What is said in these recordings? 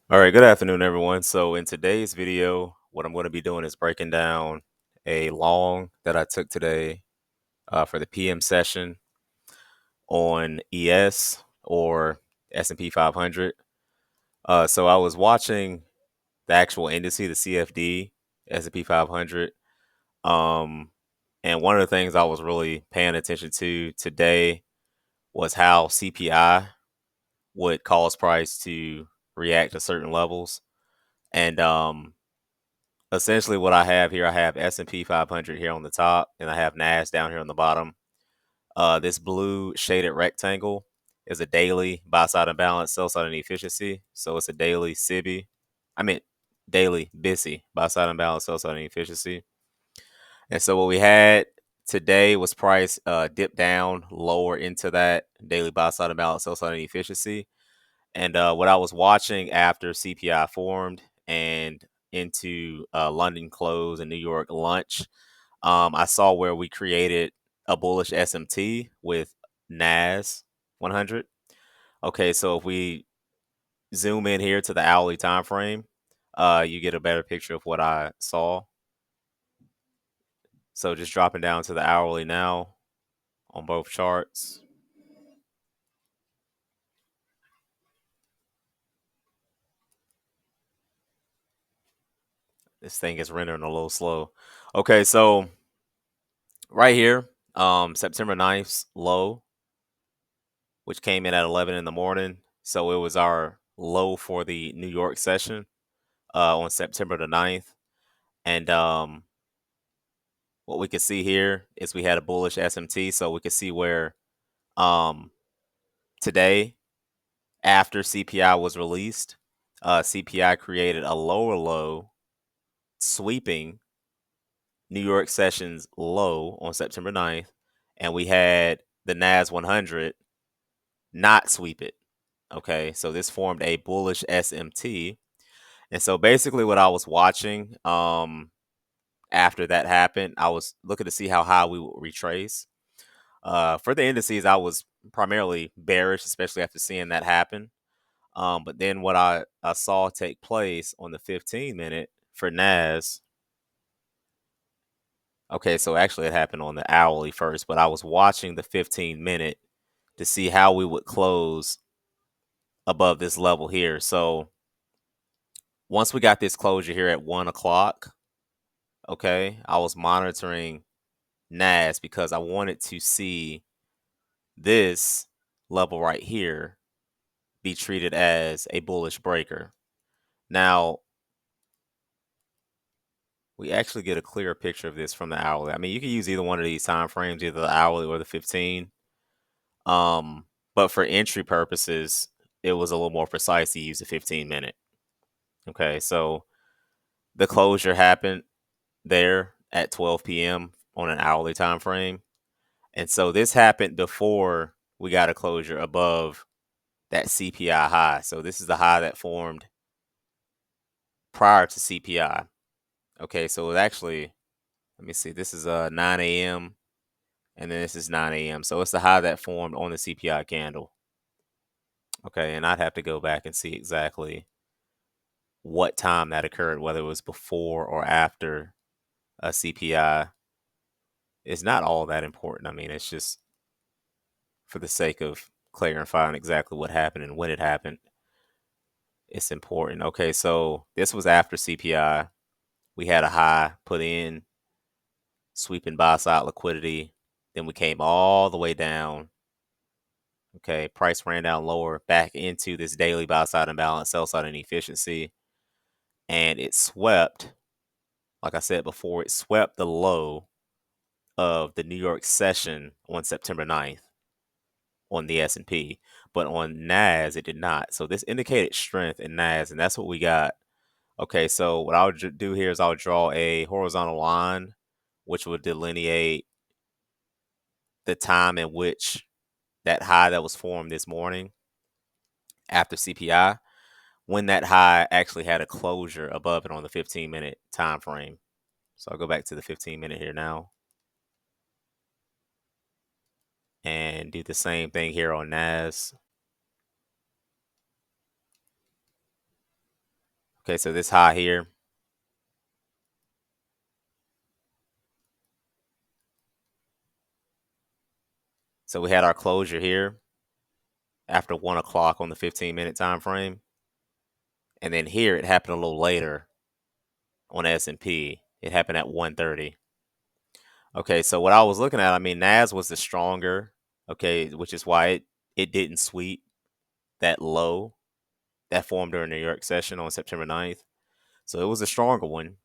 All right, good afternoon, everyone. So, in today's video, what I'm going to be doing is breaking down a long that I took today for the PM session on ES or S&P 500. So, I was watching the actual indice, the CFD, S&P 500. Um, and one of the things I was really paying attention to today was how CPI would cause price to react to certain levels. And essentially what I have here, I have S&P 500 here on the top, and I have NAS down here on the bottom. This blue shaded rectangle is a daily buy side imbalance, sell side inefficiency. So it's a daily SIBI. I mean, daily BISI, buy side imbalance, sell side inefficiency. And so what we had today was price dip down lower into that daily buy side imbalance, sell side inefficiency. And what I was watching after CPI formed and into London close and New York lunch, I saw where we created a bullish SMT with NAS 100. Okay, so if we zoom in here to the hourly time frame, you get a better picture of what I saw. So just dropping down to the hourly now on both charts. This thing is rendering a little slow. Okay, so right here, September 9th's low, which came in at 11 in the morning. So it was our low for the New York session on September the 9th. And what we can see here is we had a bullish SMT. So we can see where um, today, after CPI was released, CPI created a lower low, sweeping New York session's low on September 9th. And we had the NAS 100 not sweep it. Okay, so this formed a bullish SMT. And so basically what I was watching after that happened, I was looking to see how high we would retrace. For the indices, I was primarily bearish, especially after seeing that happen. But then what I saw take place on the 15-minute for NAS. Okay, so actually it happened on the hourly first, but I was watching the 15-minute to see how we would close above this level here. So once we got this closure here at 1 o'clock, okay, I was monitoring NAS because I wanted to see this level right here be treated as a bullish breaker. Now, we actually get a clearer picture of this from the hourly. I mean, you can use either one of these time frames, either the hourly or the 15. But for entry purposes, it was a little more precise to use the 15-minute. Okay, so the closure happened there at 12 p.m. on an hourly time frame. And so this happened before we got a closure above that CPI high. So this is the high that formed prior to CPI. Okay, so it actually, let me see, this is 9 a.m. and then this is 9 a.m. So it's the high that formed on the CPI candle. Okay, and I'd have to go back and see exactly what time that occurred, whether it was before or after a CPI. It's not all that important. I mean, it's just for the sake of clarifying exactly what happened and when it happened. It's important. Okay, so this was after CPI. We had a high put in, sweeping buy side liquidity. Then we came all the way down. Okay, price ran down lower back into this daily buy side imbalance, sell side inefficiency. And it swept, like I said before, it swept the low of the New York session on September 9th on the S&P, but on NAS it did not. So this indicated strength in NAS, and that's what we got. Okay, so what I'll do here is I'll draw a horizontal line, which would delineate the time in which that high that was formed this morning after CPI, when that high actually had a closure above it on the 15-minute time frame. So I'll go back to the 15-minute here now and do the same thing here on NAS. Okay, so this high here. So we had our closure here after 1 o'clock on the 15-minute time frame. And then here it happened a little later on S&P. It happened at 1:30. Okay, so what I was looking at, I mean, NAS was the stronger, okay, which is why it didn't sweep that low that formed during the New York session on September 9th. So it was a stronger one.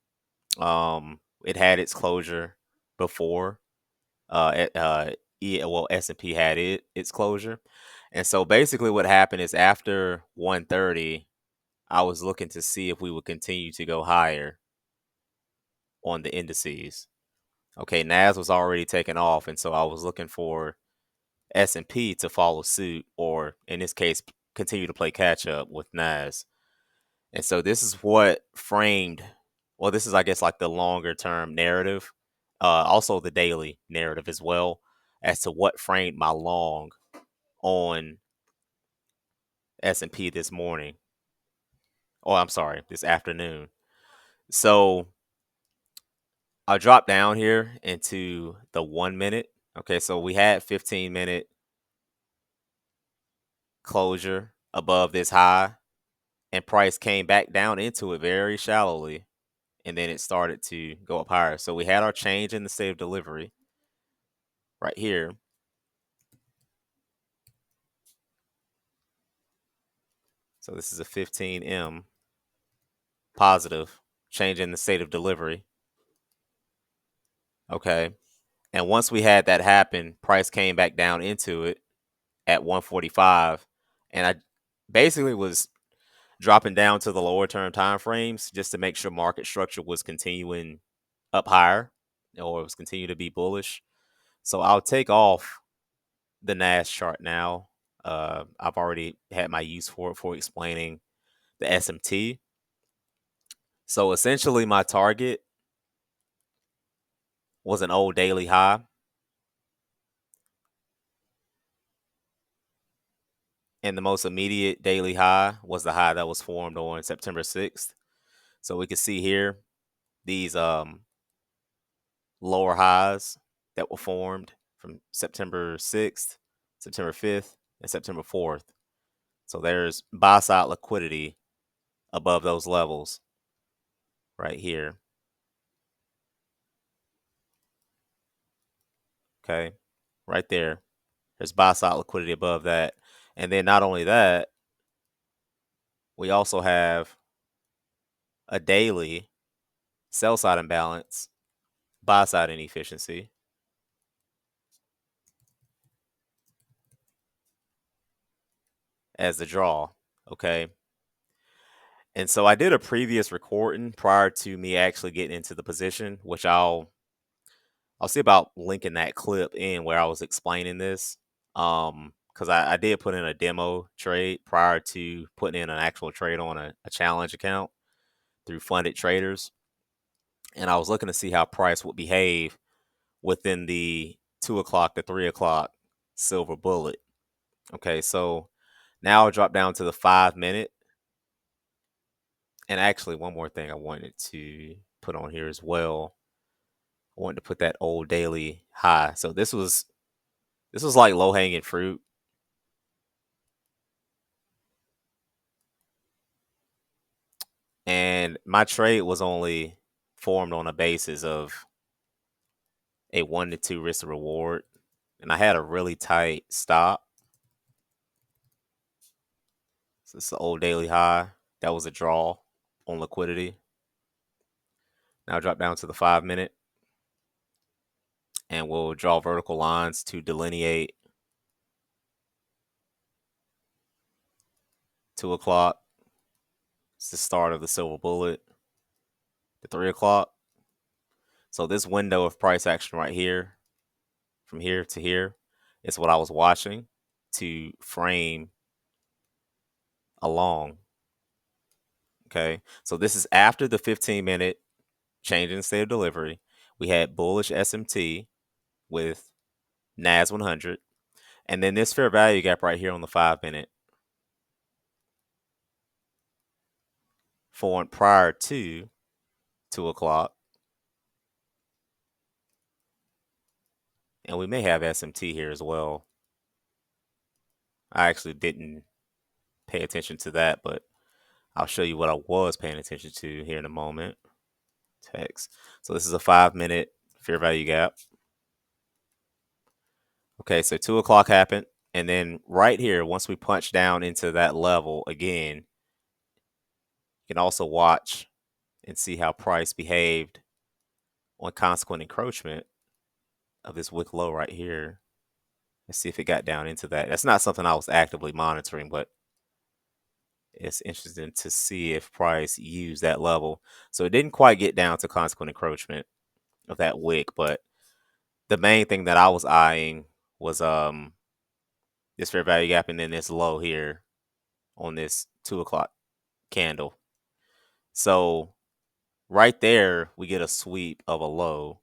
It had its closure before. Well, S&P had its closure, and so basically what happened is after 1:30, I was looking to see if we would continue to go higher on the indices. Okay, Nas was already taken off, and so I was looking for S&P to follow suit, or in this case, continue to play catch up with Nas. And so this is what framed. Well, this is, I guess, like the longer term narrative, also the daily narrative as well, as to what framed my long on S&P this morning. Oh, I'm sorry, this afternoon. So I'll drop down here into the 1 minute. Okay, so we had 15-minute closure above this high, and price came back down into it very shallowly, and then it started to go up higher. So we had our change in the state of delivery right here. So this is a 15M positive change in the state of delivery. Okay. And once we had that happen, price came back down into it at 145. And I basically was dropping down to the lower term time frames just to make sure market structure was continuing up higher, or it was continuing to be bullish. So I'll take off the NAS chart now. I've already had my use for it for explaining the SMT. So essentially, my target was an old daily high. And the most immediate daily high was the high that was formed on September 6th. So we can see here these lower highs that were formed from September 6th, September 5th, and September 4th. So there's buy side liquidity above those levels right here. Okay. Right there. There's buy side liquidity above that. And then not only that, we also have a daily sell side imbalance, buy side inefficiency as the draw. Okay. And so I did a previous recording prior to me actually getting into the position, which I'll see about linking that clip in where I was explaining this. Because I did put in a demo trade prior to putting in an actual trade on a challenge account through funded traders. And I was looking to see how price would behave within the 2 o'clock to 3 o'clock silver bullet. Okay, so now I'll drop down to the 5 minute. And actually, one more thing I wanted to put on here as well. I wanted to put that old daily high. So this was like low hanging fruit. And my trade was only formed on a basis of a 1 to 2 risk to reward. And I had a really tight stop. So it's the old daily high. That was a draw on liquidity. Now drop down to the 5 minute. And we'll draw vertical lines to delineate 2 o'clock. It's the start of the silver bullet. The 3 o'clock. So this window of price action right here, from here to here, is what I was watching to frame a long. Okay. So this is after the 15-minute change in state of delivery. We had bullish SMT with NAS 100. And then this fair value gap right here on the 5 minute formed prior to 2 o'clock. And we may have SMT here as well. I actually didn't pay attention to that, but I'll show you what I was paying attention to here in a moment. Text. So this is a 5-minute fair value gap. Okay, so 2 o'clock happened. And then right here, once we punch down into that level again, you can also watch and see how price behaved on consequent encroachment of this wick low right here. Let's see if it got down into that. That's not something I was actively monitoring, but it's interesting to see if price used that level. So it didn't quite get down to consequent encroachment of that wick, but the main thing that I was eyeing was this fair value gap and then this low here on this 2 o'clock candle. So right there, we get a sweep of a low.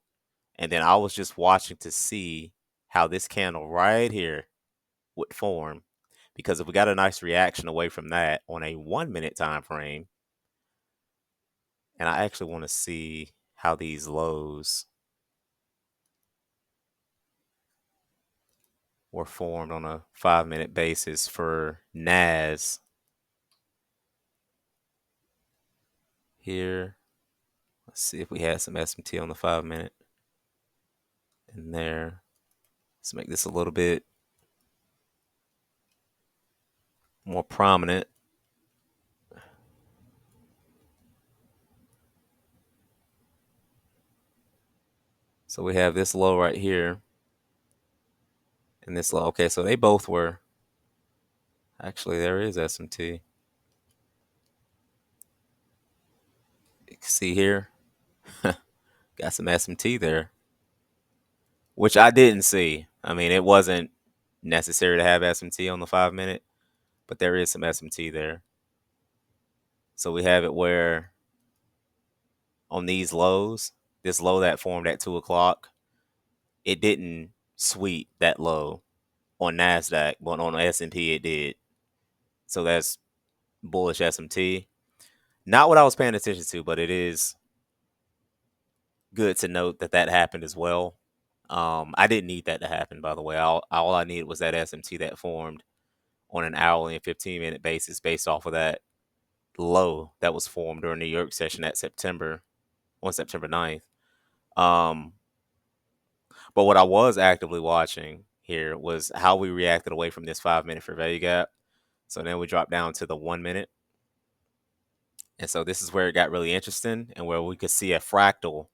And then I was just watching to see how this candle right here would form. Because if we got a nice reaction away from that on a 1-minute time frame, and I actually want to see how these lows were formed on a 5-minute basis for NAS here. Let's see if we had some SMT on the 5-minute in there. Let's make this a little bit more prominent. So we have this low right here and this low. Okay, so they both were. Actually, there is SMT. You can see here. Got some SMT there, which I didn't see. I mean, it wasn't necessary to have SMT on the 5-minute, but there is some SMT there. So we have it where on these lows, this low that formed at 2 o'clock, it didn't sweep that low on NASDAQ, but on S&P it did. So that's bullish SMT. Not what I was paying attention to, but it is good to note that that happened as well. I didn't need that to happen, by the way. All I needed was that SMT that formed on an hourly and 15-minute basis based off of that low that was formed during the New York session on September 9th. But what I was actively watching here was how we reacted away from this 5-minute fair value gap. So then we dropped down to the 1-minute. And so this is where it got really interesting and where we could see a fractal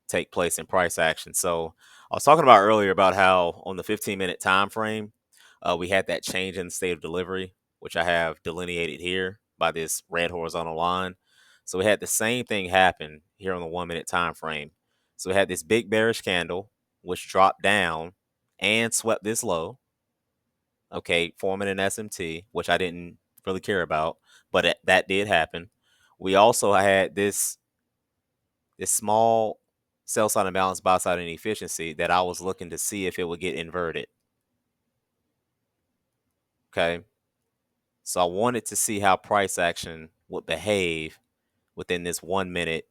take place in price action. So I was talking about earlier about how on the 15-minute time frame, we had that change in the state of delivery, which I have delineated here by this red horizontal line. So we had the same thing happen here on the 1-minute time frame. So we had this big bearish candle, which dropped down and swept this low. Okay, forming an SMT, which I didn't really care about, but that did happen. We also had this small sell side imbalance, buy side inefficiency that I was looking to see if it would get inverted. Okay. So I wanted to see how price action would behave within this 1-minute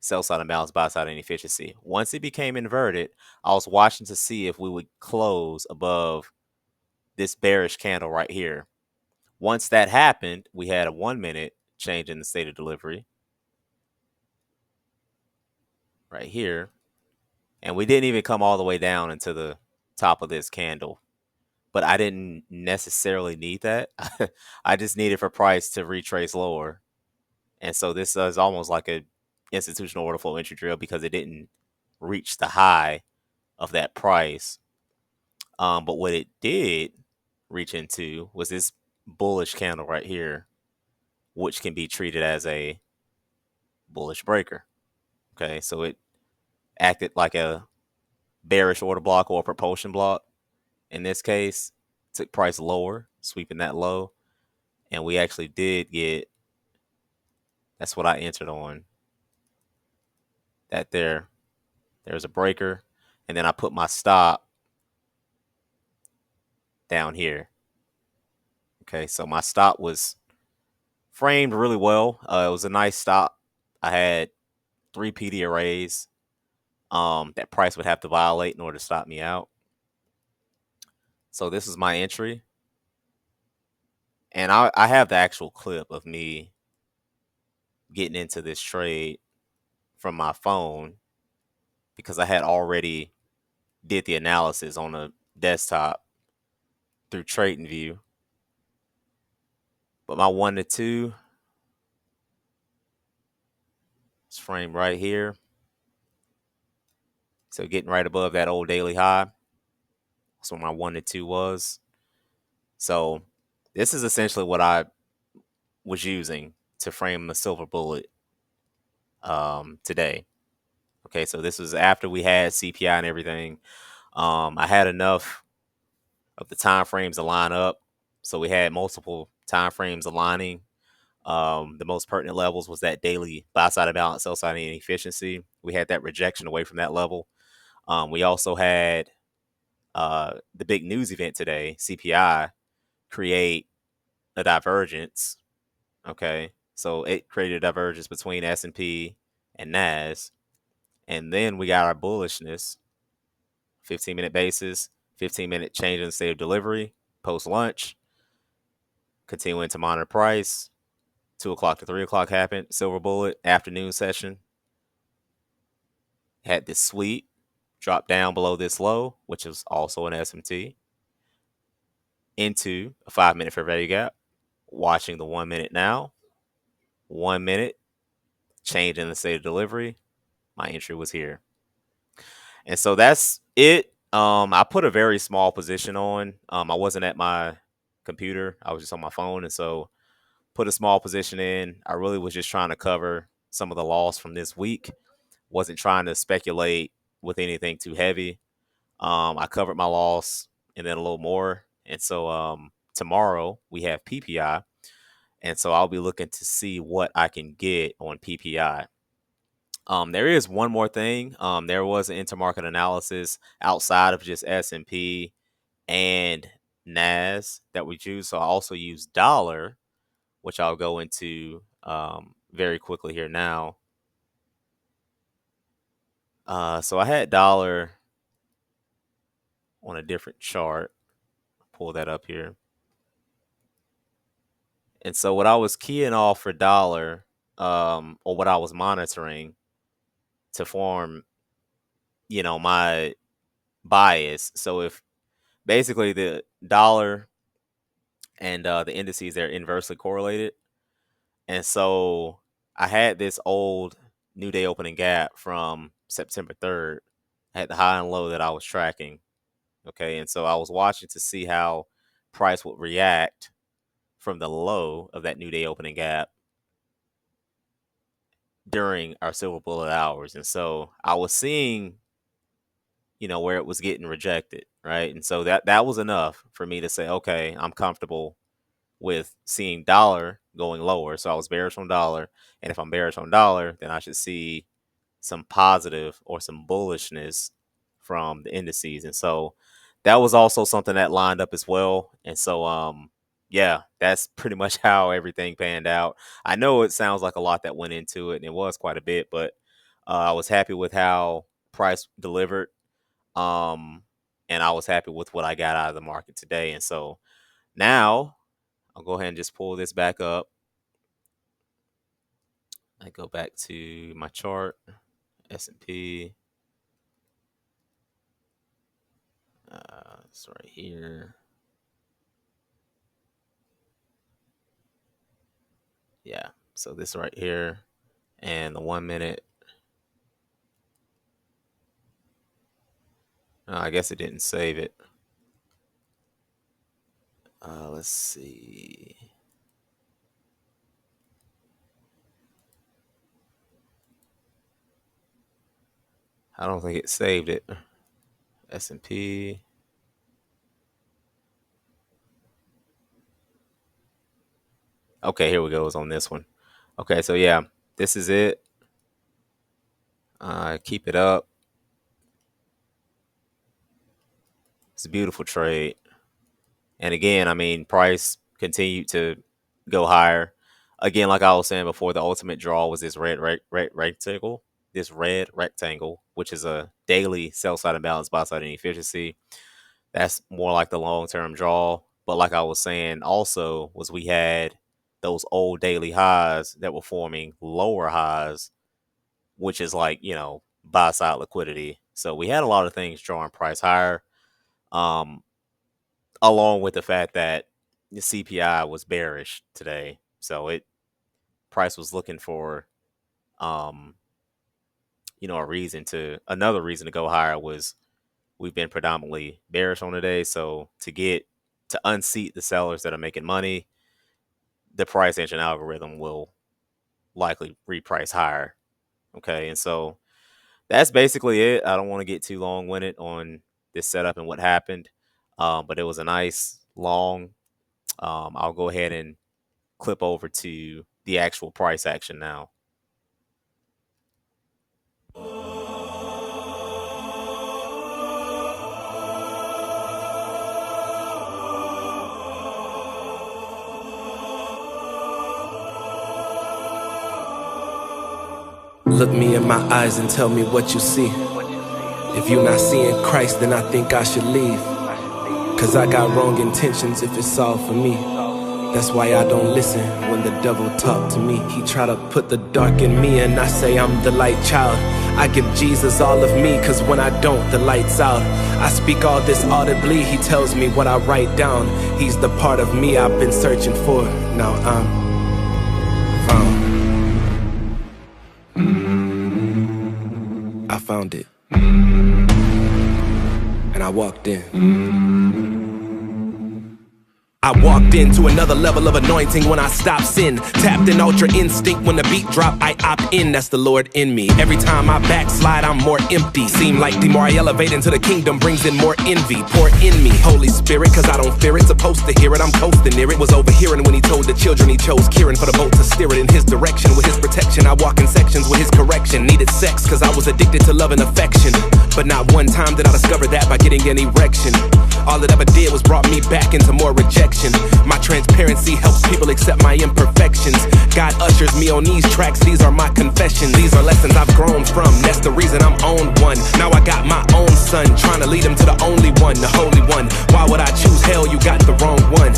sell side imbalance, buy side inefficiency. Once it became inverted, I was watching to see if we would close above this bearish candle right here. Once that happened, we had a 1-minute change in the state of delivery right here. And we didn't even come all the way down into the top of this candle. But I didn't necessarily need that. I just needed for price to retrace lower. And so this is almost like a institutional order flow entry drill because it didn't reach the high of that price. But what it did reach into was this bullish candle right here, which can be treated as a bullish breaker. Okay, so it acted like a bearish order block or a propulsion block. In this case, took price lower, sweeping that low. And we actually did get, that's what I entered on. That there's a breaker. And then I put my stop down here. Okay, so my stop was framed really well. It was a nice stop. I had 3 PD arrays that price would have to violate in order to stop me out. So this is my entry. And I have the actual clip of me getting into this trade from my phone because I had already did the analysis on a desktop through TradingView. But my 1 to 2 is framed right here. So getting right above that old daily high. That's what my 1 to 2 was. So this is essentially what I was using to frame the silver bullet today. Okay, so this was after we had CPI and everything. I had enough of the time frames to line up. So we had multiple time frames aligning. The most pertinent levels was that daily buy side of balance, sell side inefficiency. We had that rejection away from that level. We also had the big news event today, CPI, create a divergence. Okay, so it created a divergence between S&P and Nas, and then we got our bullishness, 15-minute basis, 15-minute change in the state of delivery post lunch, continuing to monitor price. 2 o'clock to 3 o'clock happened. Silver bullet afternoon session had this sweep, drop down below this low, which is also an SMT, into a 5-minute fair value gap. Watching the 1 minute now, 1 minute change in the state of delivery. My entry was here, and so that's it. I put a very small position on. I wasn't at my computer; I was just on my phone, and so put a small position in. I really was just trying to cover some of the loss from this week. Wasn't trying to speculate with anything too heavy. I covered my loss and then a little more. And so tomorrow we have PPI. And so I'll be looking to see what I can get on PPI. There is one more thing. There was an intermarket analysis outside of just S&P and NAS that we use. So I also use dollar, which I'll go into very quickly here now. So I had dollar on a different chart. Pull that up here. And so what I was keying off for dollar, or what I was monitoring to form, my bias. So if basically the dollar and the indices, they're inversely correlated. And so I had this old new day opening gap from September 3rd. I had the high and low that I was tracking. Okay. And so I was watching to see how price would react from the low of that new day opening gap during our silver bullet hours. And so I was seeing, where it was getting rejected, right? And so that was enough for me to say, okay, I'm comfortable with seeing dollar going lower. So I was bearish on dollar. And if I'm bearish on dollar, then I should see some positive or some bullishness from the indices. And so that was also something that lined up as well. And so yeah, that's pretty much how everything panned out. I know it sounds like a lot that went into it, and it was quite a bit, but I was happy with how price delivered. Um and I was happy with what I got out of the market today. And so now I'll go ahead and just pull this back up. I go back to my chart, S&P. It's right here. Yeah, so this right here, and the 1 minute. I guess it didn't save it. Let's see. I don't think it saved it. S&P. Okay, here we go. It's on this one. Okay, so yeah, this is it. Keep it up. It's a beautiful trade. And again, I mean, price continued to go higher. again, like I was saying before, the ultimate draw was this red rectangle, which is a daily sell side imbalance, buy side inefficiency. That's more like the long term draw. But like I was saying, also was we had those old daily highs that were forming lower highs, which is like, buy side liquidity. So we had a lot of things drawing price higher, um, along with the fact that the CPI was bearish today. So price was looking for, um, another reason to go higher. Was we've been predominantly bearish on the day. So to unseat the sellers that are making money, the price engine algorithm will likely reprice higher. Okay. And so that's basically it. I don't want to get too long winded on this setup and what happened. But it was a nice long. I'll go ahead and clip over to the actual price action now. Look me in my eyes and tell me what you see. If you're not seeing Christ, then I think I should leave. Cause I got wrong intentions if it's all for me. That's why I don't listen when the devil talk to me. He try to put the dark in me and I say I'm the light child. I give Jesus all of me, cause when I don't, the light's out. I speak all this audibly, he tells me what I write down. He's the part of me I've been searching for. Now I'm found. I found it. And I walked in. I walked into another level of anointing when I stopped sin. Tapped in ultra instinct when the beat drop, I opt in. That's the Lord in me. Every time I backslide, I'm more empty. Seem like the more I elevate into the kingdom brings in more envy. Pour in me, Holy Spirit, cause I don't fear it. Supposed to hear it, I'm coasting near it. Was overhearing when he told the children he chose Kieran for the boat to steer it in his direction. With his protection, I walk in sections with his correction. Needed sex cause I was addicted to love and affection. But not one time did I discover that by getting an erection. All it ever did was brought me back into more rejection. My transparency helps people accept my imperfections. God ushers me on these tracks, these are my confessions. These are lessons I've grown from, that's the reason I'm on one. Now I got my own son, trying to lead him to the only one, the holy one. Why would I choose hell? You got the wrong one.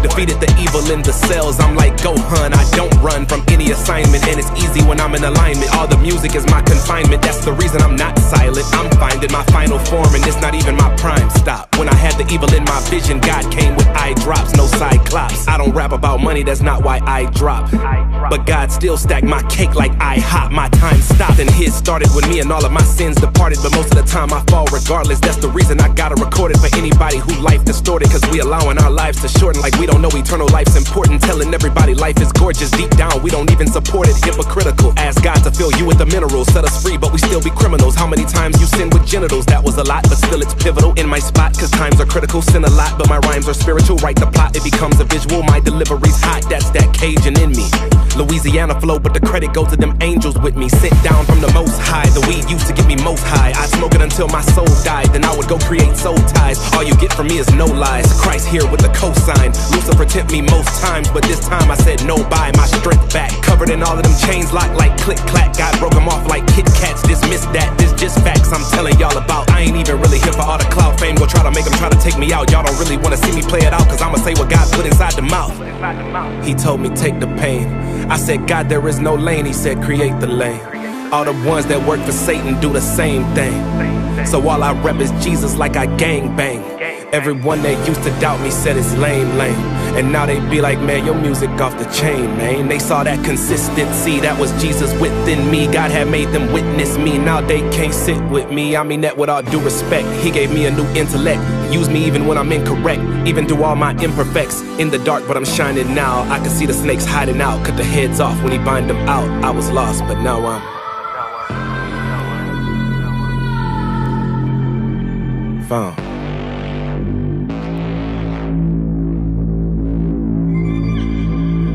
Defeated the evil in the cells, I'm like go hun. I don't run from any assignment, and it's easy when I'm in alignment. All the music is my confinement, that's the reason I'm not silent. I'm finding my final form and it's not even my prime stop. When I had the evil in my vision, God came with eye drops, no cyclops. I don't rap about money, that's not why I drop. But God still stacked my cake like IHOP. My time stopped and his started when me and all of my sins departed. But most of the time I fall regardless, that's the reason I gotta record it for anybody who life distorted. Cause we allowing our lives to shorten like we don't know eternal life's important. Telling everybody life is gorgeous, deep down we don't even support it. Hypocritical, ask God to fill you with the minerals. Set us free but we still be criminals. How many times you sin with genitals? That was a lot but still it's pivotal in my spot. Cause times are critical, sin a lot but my rhymes are spiritual. Write the plot, it becomes a visual. My delivery's hot, that's that Cajun in me. Louisiana flow, but the credit goes to them angels with me. Sent down from the most high, the weed used to get me most high. I'd smoke it until my soul died, then I would go create soul ties. All you get from me is no lies. Christ here with the cosign. Lucifer tempt me most times, but this time I said no bye. My strength back, covered in all of them chains locked like click clack. God broke them off like Kit Kats. Dismiss that, this just facts I'm telling y'all about. I ain't even really here for all the clout fame. Go try to make them try to take me out. Y'all don't really wanna see me play it out, cause I'ma say what God put inside the mouth. He told me take the pain. I said God there is no lane, he said create the lane. All the ones that work for Satan do the same thing. So all I rep is Jesus like I gang bang. Everyone that used to doubt me said it's lame. And now they be like, man, your music off the chain, man. They saw that consistency, that was Jesus within me. God had made them witness me, now they can't sit with me. I mean that with all due respect. He gave me a new intellect, use me even when I'm incorrect, even through all my imperfects. In the dark but I'm shining now, I can see the snakes hiding out. Cut the heads off when he bind them out. I was lost but now I'm found.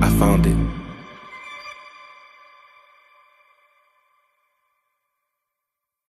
I found it.